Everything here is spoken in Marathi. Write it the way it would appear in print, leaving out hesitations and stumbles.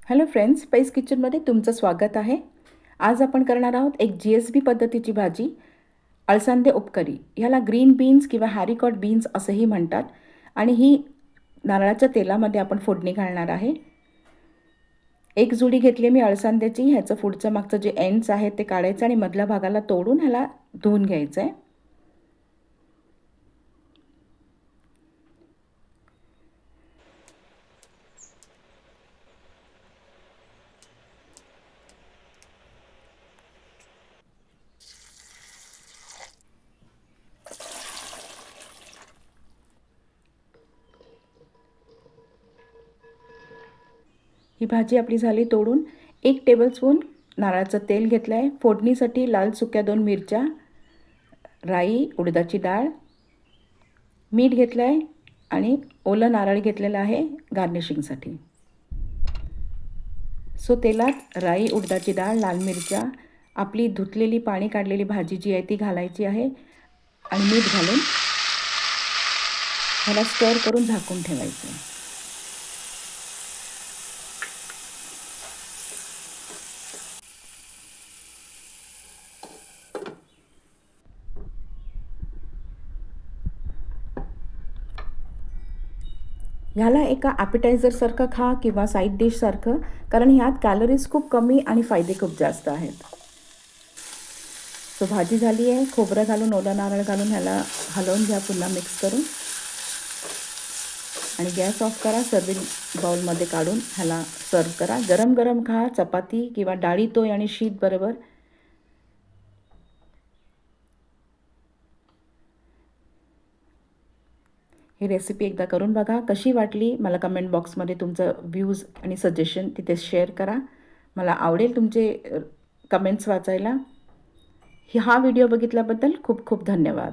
हॅलो फ्रेंड्स, स्पाइस किचनमध्ये तुमचं स्वागत आहे। आज आपण करणार आहोत एक GSB पद्धतीची भाजी, अळसांदे उपकरी। ह्याला ग्रीन बीन्स किंवा हॅरिकॉट बीन्स असंही म्हणतात आणि ही नारळाच्या तेलामध्ये आपण फोडणी घालणार आहे। एक जुडी घेतली मी अळसांद्याची। ह्याचं पुढचं मागचं जे एंड्स आहेत ते काढायचं आणि मधल्या भागाला तोडून ह्याला धुवून घ्यायचं आहे। ही भाजी आपली झाली तोडून। 1 टेबलस्पून नारळाचं तेल घेतलं आहे। फोडणीसाठी लाल सुक्या 2 मिरच्या, राई, उडदाची डाळ, मीठ घेतलं आहे आणि ओलं नारळ घेतलेलं आहे गार्निशिंगसाठी। सो तेलात राई, उडदाची डाळ, लाल मिरच्या, आपली धुतलेली पाणी काढलेली भाजी जी आहे ती घालायची आहे आणि मीठ घालून ह्याला स्टर करून झाकून ठेवायचं। ह्याला एका ॲपेटायझरसारखं खा किंवा साईड डिशसारखं, कारण ह्यात कॅलरीज खूप कमी आणि फायदे खूप जास्त आहेत। सो भाजी झाली आहे। खोबरं घालून, ओला नारळ घालून ह्याला हलवून घ्या पुन्हा मिक्स करून आणि गॅस ऑफ करा। सर्विंग बाउलमध्ये काढून ह्याला सर्व करा। गरम गरम खा, चपाती किंवा डाळी तोय आणि शीत बरोबर। ही रेसिपी एकदा करून बघा। कशी वाटली मला कमेंट बॉक्समध्ये तुमचं व्ह्यूज आणि सजेशन तिथे शेअर करा। मला आवडेल तुमचे कमेंट्स वाचायला। हा व्हिडिओ बघितल्याबद्दल खूप खूप धन्यवाद।